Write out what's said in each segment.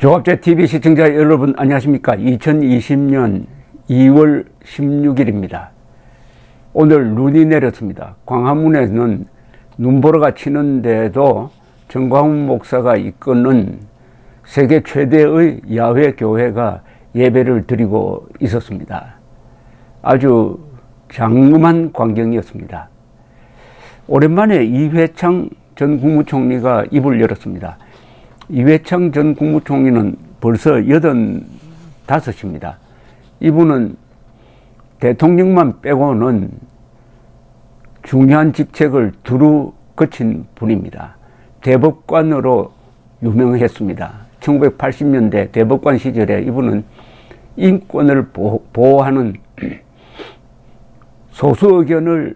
조갑제TV 시청자 여러분 안녕하십니까. 2020년 2월 16일입니다. 오늘 눈이 내렸습니다. 광화문에는 눈보라가 치는데도 정광훈 목사가 이끄는 세계 최대의 야외 교회가 예배를 드리고 있었습니다. 아주 장엄한 광경이었습니다. 오랜만에 이회창 전 국무총리가 입을 열었습니다. 이회창 전 국무총리는 벌써 85입니다. 이분은 대통령만 빼고는 중요한 직책을 두루 거친 분입니다. 대법관으로 유명했습니다. 1980년대 대법관 시절에 이분은 인권을 보호하는 소수 의견을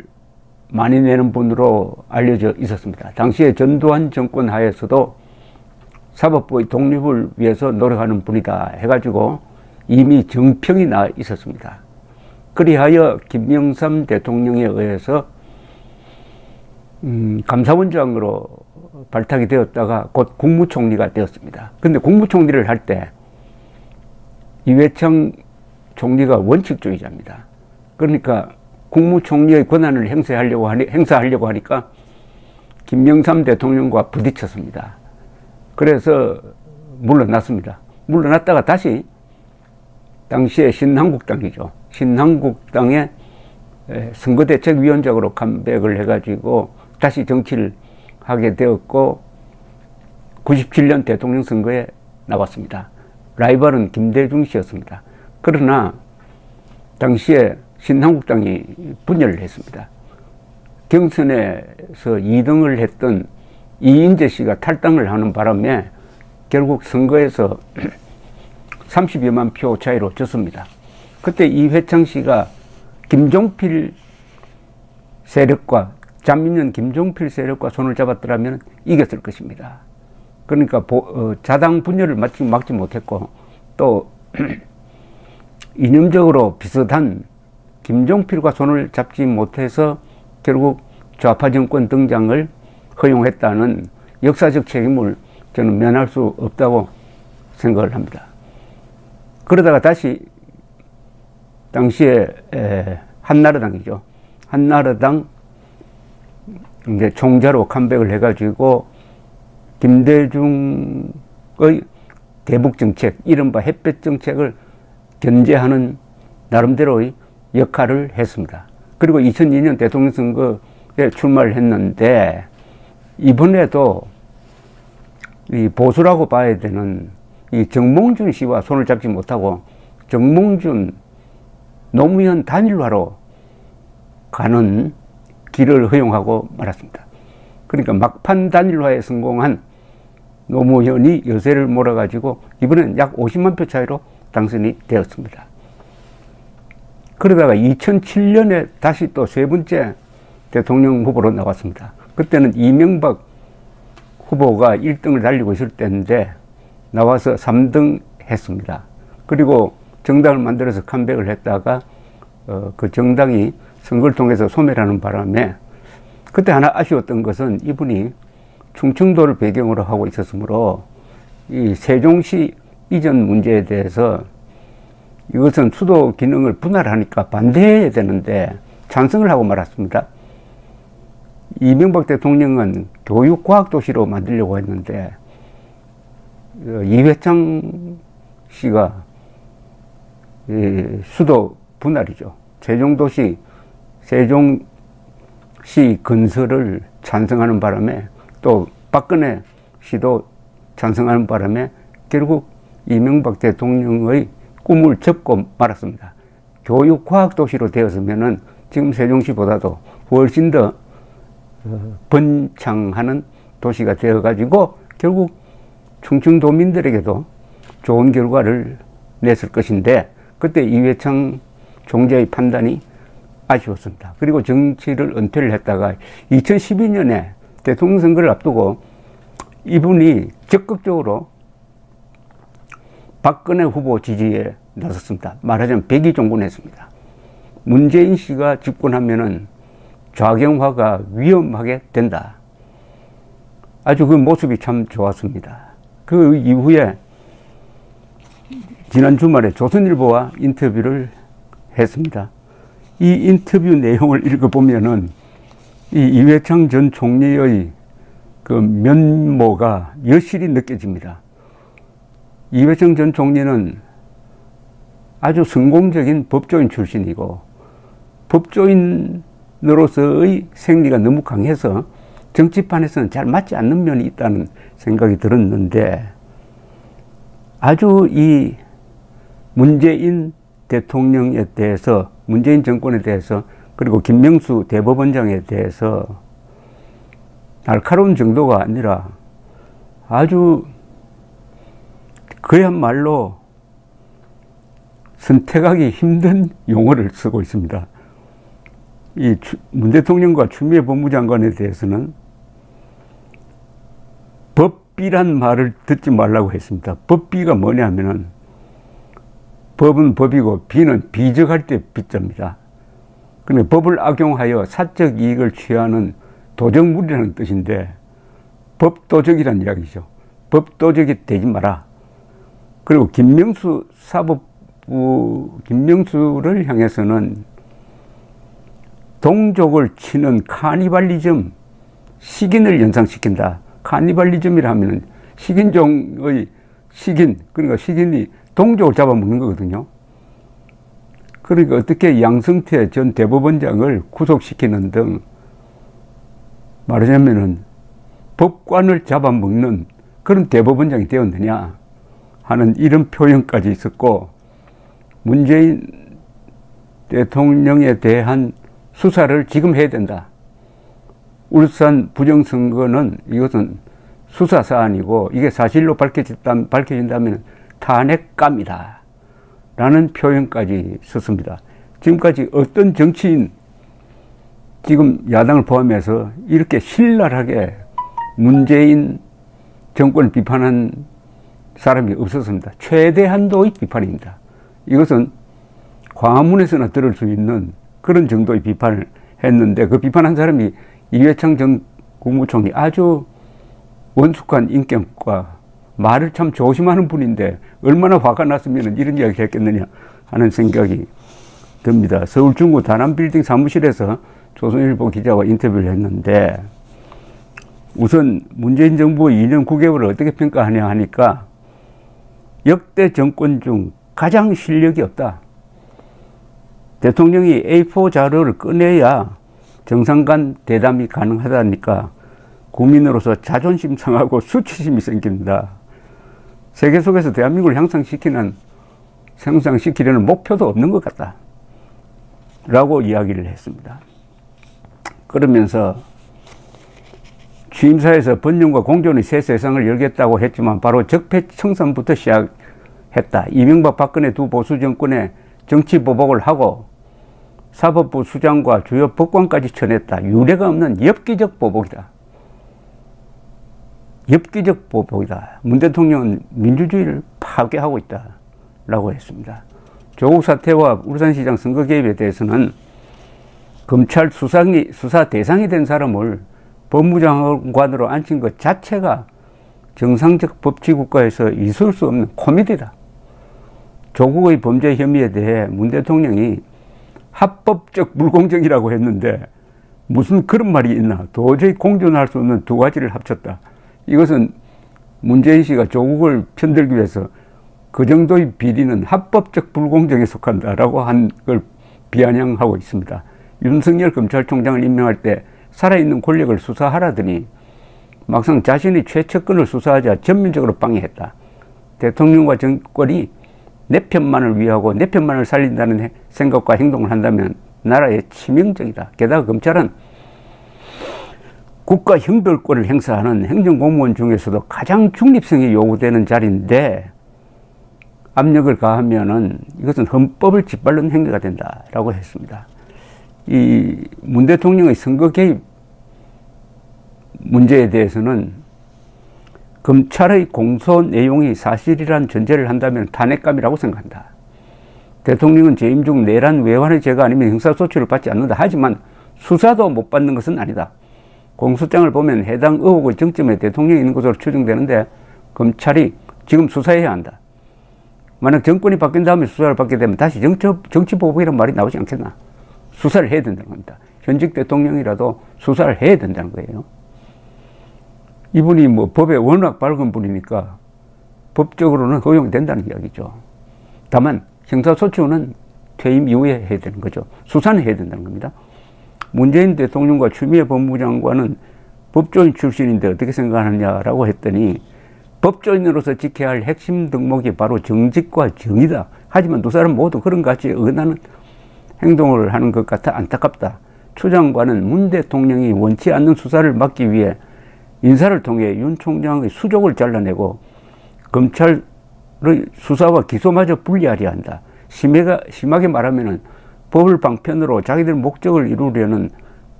많이 내는 분으로 알려져 있었습니다. 당시에 전두환 정권 하에서도 사법부의 독립을 위해서 노력하는 분이다 해가지고 이미 정평이 나 있었습니다. 그리하여 김영삼 대통령에 의해서 감사원장으로 발탁이 되었다가 곧 국무총리가 되었습니다. 근데 국무총리를 할 때 이회창 총리가 원칙주의자입니다. 그러니까 국무총리의 권한을 행사하려고 하니까 김영삼 대통령과 부딪혔습니다. 그래서 물러났습니다. 물러났다가 다시 당시에 신한국당이죠. 신한국당의 선거대책위원장으로 컴백을 해가지고 다시 정치를 하게 되었고 97년 대통령 선거에 나왔습니다. 라이벌은 김대중 씨였습니다. 그러나 당시에 신한국당이 분열을 했습니다. 경선에서 2등을 했던 이인재 씨가 탈당을 하는 바람에 결국 선거에서 30여만 표 차이로 졌습니다. 그때 이회창 씨가 김종필 세력과 잔민련 김종필 세력과 손을 잡았더라면 이겼을 것입니다. 그러니까 자당 분열을 막지 못했고 또 이념적으로 비슷한 김종필과 손을 잡지 못해서 결국 좌파 정권 등장을 허용했다는 역사적 책임을 저는 면할 수 없다고 생각을 합니다. 그러다가 다시 당시에 한나라당이죠. 한나라당 이제 총재로 컴백을 해가지고 김대중의 대북 정책, 이른바 햇볕 정책을 견제하는 나름대로의 역할을 했습니다. 그리고 2002년 대통령 선거에 출마를 했는데 이번에도 이 보수라고 봐야 되는 이 정몽준 씨와 손을 잡지 못하고 정몽준 노무현 단일화로 가는 길을 허용하고 말았습니다. 그러니까 막판 단일화에 성공한 노무현이 여세를 몰아가지고 이번엔 약 50만 표 차이로 당선이 되었습니다. 그러다가 2007년에 다시 또 세 번째 대통령 후보로 나왔습니다. 그때는 이명박 후보가 1등을 달리고 있을 때인데 나와서 3등 했습니다. 그리고 정당을 만들어서 컴백을 했다가 그 정당이 선거를 통해서 소멸하는 바람에 그때 하나 아쉬웠던 것은 이분이 충청도를 배경으로 하고 있었으므로 이 세종시 이전 문제에 대해서 이것은 수도 기능을 분할하니까 반대해야 되는데 찬성을 하고 말았습니다. 이명박 대통령은 교육과학도시로 만들려고 했는데 이회창 씨가 수도 분할이죠. 세종시 건설을 찬성하는 바람에 또 박근혜 씨도 찬성하는 바람에 결국 이명박 대통령의 꿈을 접고 말았습니다. 교육과학도시로 되었으면은 지금 세종시보다도 훨씬 더 번창하는 도시가 되어가지고 결국 충청도민들에게도 좋은 결과를 냈을 것인데 그때 이회창 총재의 판단이 아쉬웠습니다. 그리고 정치를 은퇴를 했다가 2012년에 대통령 선거를 앞두고 이분이 적극적으로 박근혜 후보 지지에 나섰습니다. 말하자면 백의종군했습니다. 문재인 씨가 집권하면은 좌경화가 위험하게 된다. 아주 그 모습이 참 좋았습니다. 그 이후에 지난 주말에 조선일보와 인터뷰를 했습니다. 이 인터뷰 내용을 읽어보면은 이 이회창 전 총리의 그 면모가 여실히 느껴집니다. 이회창 전 총리는 아주 성공적인 법조인 출신이고 법조인으로서의 생리가 너무 강해서 정치판에서는 잘 맞지 않는 면이 있다는 생각이 들었는데, 아주 이 문재인 대통령에 대해서, 문재인 정권에 대해서, 그리고 김명수 대법원장에 대해서 날카로운 정도가 아니라 아주 그야말로 선택하기 힘든 용어를 쓰고 있습니다. 이 문 대통령과 추미애 법무장관에 대해서는 법비란 말을 듣지 말라고 했습니다. 법비가 뭐냐면은 법은 법이고 비는 비적할 때 비자입니다. 그런데 법을 악용하여 사적 이익을 취하는 도적물이라는 뜻인데, 법도적이라는 이야기죠. 법도적이 되지 마라. 그리고 김명수 사법부, 김명수를 향해서는 동족을 치는 카니발리즘, 식인을 연상시킨다. 카니발리즘이라 하면은 식인종의 식인, 그러니까 식인이 동족을 잡아먹는 거거든요. 그러니까 어떻게 양승태 전 대법원장을 구속시키는 등, 말하자면은 법관을 잡아먹는 그런 대법원장이 되었느냐 하는 이런 표현까지 있었고, 문재인 대통령에 대한 수사를 지금 해야 된다. 울산 부정선거는 이것은 수사 사안이고 이게 사실로 밝혀진다면 탄핵감이다 라는 표현까지 썼습니다. 지금까지 어떤 정치인, 지금 야당을 포함해서 이렇게 신랄하게 문재인 정권을 비판한 사람이 없었습니다. 최대한도의 비판입니다. 이것은 광화문에서나 들을 수 있는 그런 정도의 비판을 했는데, 그 비판한 사람이 이회창 전 국무총리, 아주 원숙한 인격과 말을 참 조심하는 분인데 얼마나 화가 났으면 이런 이야기 했겠느냐 하는 생각이 듭니다. 서울 중구 다남빌딩 사무실에서 조선일보 기자와 인터뷰를 했는데, 우선 문재인 정부의 2년 9개월을 어떻게 평가하냐 하니까 역대 정권 중 가장 실력이 없다. 대통령이 A4 자료를 꺼내야 정상 간 대담이 가능하다니까 국민으로서 자존심 상하고 수치심이 생긴다. 세계 속에서 대한민국을 향상시키려는 목표도 없는 것 같다 라고 이야기를 했습니다. 그러면서 취임사에서 번영과 공존의 새 세상을 열겠다고 했지만 바로 적폐청산부터 시작했다. 이명박 박근혜 두 보수 정권의 정치 보복을 하고 사법부 수장과 주요 법관까지 쳐냈다. 유례가 없는 엽기적 보복이다. 엽기적 보복이다. 문 대통령은 민주주의를 파괴하고 있다 라고 했습니다. 조국 사태와 울산시장 선거 개입에 대해서는 검찰 수사 대상이 된 사람을 법무장관으로 앉힌 것 자체가 정상적 법치국가에서 있을 수 없는 코미디다. 조국의 범죄 혐의에 대해 문 대통령이 합법적 불공정이라고 했는데 무슨 그런 말이 있나. 도저히 공존할 수 없는 두 가지를 합쳤다. 이것은 문재인 씨가 조국을 편들기 위해서 그 정도의 비리는 합법적 불공정에 속한다라고 한 걸 비아냥하고 있습니다. 윤석열 검찰총장을 임명할 때 살아있는 권력을 수사하라더니 막상 자신의 최측근을 수사하자 전면적으로 방해했다. 대통령과 정권이 내 편만을 위하고 내 편만을 살린다는 생각과 행동을 한다면 나라에 치명적이다. 게다가 검찰은 국가 형별권을 행사하는 행정공무원 중에서도 가장 중립성이 요구되는 자리인데 압력을 가하면은 이것은 헌법을 짓밟는 행위가 된다라고 했습니다. 이 문 대통령의 선거 개입 문제에 대해서는 검찰의 공소 내용이 사실이란 전제를 한다면 탄핵감이라고 생각한다. 대통령은 재임 중 내란 외환의 죄가 아니면 형사소치를 받지 않는다. 하지만 수사도 못 받는 것은 아니다. 공소장을 보면 해당 의혹의 정점에 대통령이 있는 것으로 추정되는데 검찰이 지금 수사해야 한다. 만약 정권이 바뀐 다음에 수사를 받게 되면 다시 정치보복이라는 말이 나오지 않겠나. 수사를 해야 된다는 겁니다. 현직 대통령이라도 수사를 해야 된다는 거예요. 이분이 뭐 법에 워낙 밝은 분이니까 법적으로는 허용된다는 이야기죠. 다만 형사소추는 퇴임 이후에 해야 되는 거죠. 수사는 해야 된다는 겁니다. 문재인 대통령과 추미애 법무부 장관은 법조인 출신인데 어떻게 생각하느냐라고 했더니 법조인으로서 지켜야 할 핵심 덕목이 바로 정직과 정의다. 하지만 두 사람 모두 그런 가치에 어긋나는 행동을 하는 것 같아 안타깝다. 추 장관은 문 대통령이 원치 않는 수사를 막기 위해 인사를 통해 윤 총장의 수족을 잘라내고 검찰의 수사와 기소마저 분리하려 한다. 심하게 말하면 법을 방편으로 자기들 목적을 이루려는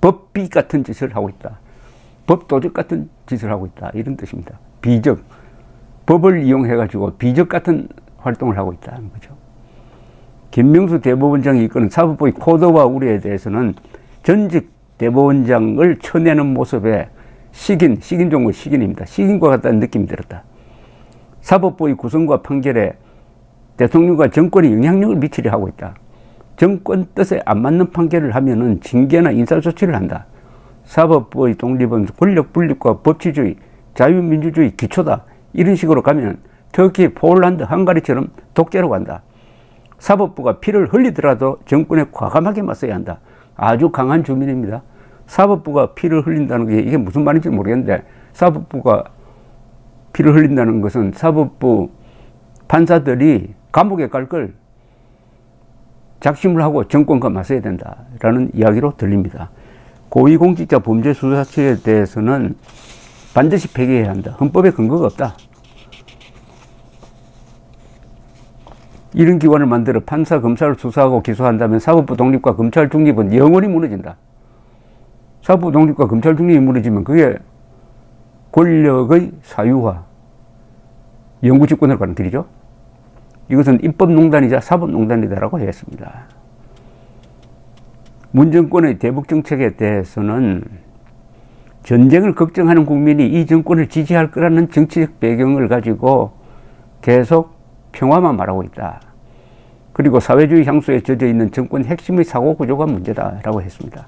법비 같은 짓을 하고 있다. 법도적 같은 짓을 하고 있다. 이런 뜻입니다. 비적. 법을 이용해가지고 비적 같은 활동을 하고 있다는 거죠. 김명수 대법원장이 이끄는 사법부의 코드와 우려에 대해서는 전직 대법원장을 쳐내는 모습에 식인 식인입니다. 식인과 같다는 느낌이 들었다. 사법부의 구성과 판결에 대통령과 정권이 영향력을 미치려 하고 있다. 정권 뜻에 안 맞는 판결을 하면은 징계나 인사조치를 한다. 사법부의 독립은 권력 분립과 법치주의, 자유민주주의 기초다. 이런 식으로 가면 터키, 폴란드, 헝가리처럼 독재로 간다. 사법부가 피를 흘리더라도 정권에 과감하게 맞서야 한다. 아주 강한 주민입니다. 사법부가 피를 흘린다는 게 이게 무슨 말인지 모르겠는데, 사법부가 피를 흘린다는 것은 사법부 판사들이 감옥에 갈 걸 작심을 하고 정권과 맞서야 된다라는 이야기로 들립니다. 고위공직자 범죄수사처에 대해서는 반드시 폐기해야 한다. 헌법에 근거가 없다. 이런 기관을 만들어 판사, 검사를 수사하고 기소한다면 사법부 독립과 검찰 중립은 영원히 무너진다. 사법부 독립과 검찰 중립이 무너지면 그게 권력의 사유화, 영구집권으로 가는 길이죠. 이것은 입법농단이자 사법농단이다라고 했습니다. 문 정권의 대북정책에 대해서는 전쟁을 걱정하는 국민이 이 정권을 지지할 거라는 정치적 배경을 가지고 계속 평화만 말하고 있다. 그리고 사회주의 향수에 젖어 있는 정권 핵심의 사고구조가 문제다라고 했습니다.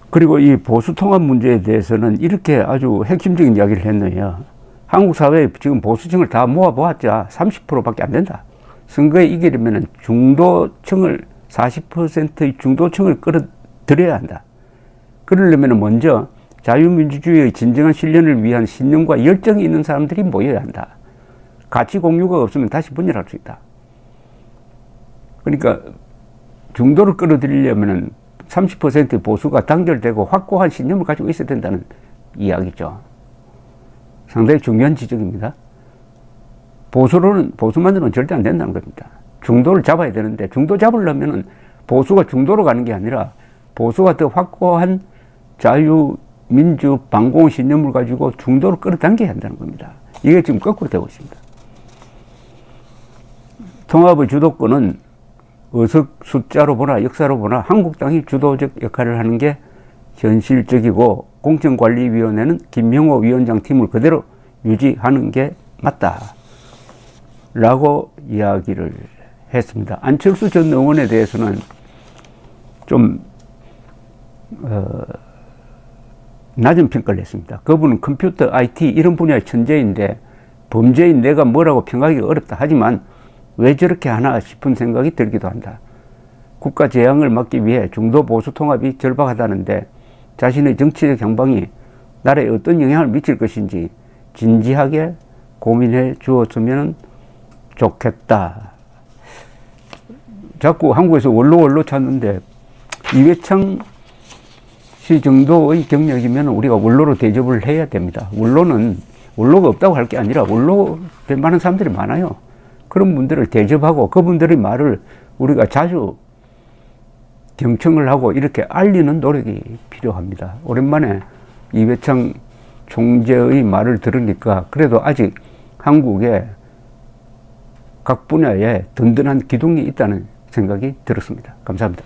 그리고 이 보수통합 문제에 대해서는 이렇게 아주 핵심적인 이야기를 했네요. 한국 사회에 지금 보수층을 다 모아보았자 30%밖에 안 된다. 선거에 이기려면 중도층을 40%의 중도층을 끌어들여야 한다. 그러려면 먼저 자유민주주의의 진정한 실현을 위한 신념과 열정이 있는 사람들이 모여야 한다. 가치 공유가 없으면 다시 분열할 수 있다. 그러니까 중도를 끌어들이려면 30%의 보수가 단결되고 확고한 신념을 가지고 있어야 된다는 이야기죠. 상당히 중요한 지적입니다. 보수만으로는 절대 안 된다는 겁니다. 중도를 잡아야 되는데, 중도 잡으려면 보수가 중도로 가는 게 아니라 보수가 더 확고한 자유, 민주, 반공 신념을 가지고 중도를 끌어당겨야 한다는 겁니다. 이게 지금 거꾸로 되고 있습니다. 통합의 주도권은 어석 숫자로 보나 역사로 보나 한국당이 주도적 역할을 하는 게 현실적이고, 공천관리위원회는 김명호 위원장 팀을 그대로 유지하는 게 맞다 라고 이야기를 했습니다. 안철수 전 의원에 대해서는 좀 낮은 평가를 했습니다. 그분은 컴퓨터, IT 이런 분야의 천재인데 범죄인 내가 뭐라고 평가하기가 어렵다. 하지만 왜 저렇게 하나 싶은 생각이 들기도 한다. 국가 재앙을 막기 위해 중도 보수 통합이 절박하다는데 자신의 정치적 향방이 나라에 어떤 영향을 미칠 것인지 진지하게 고민해 주었으면 좋겠다. 자꾸 한국에서 원로 찾는데 이회창 씨 정도의 경력이면 우리가 원로로 대접을 해야 됩니다. 원로가 없다고 할 게 아니라 원로 될 만한 사람들이 많아요. 그런 분들을 대접하고 그분들의 말을 우리가 자주 경청을 하고 이렇게 알리는 노력이 필요합니다. 오랜만에 이회창 총재의 말을 들으니까 그래도 아직 한국에 각 분야에 든든한 기둥이 있다는 생각이 들었습니다. 감사합니다.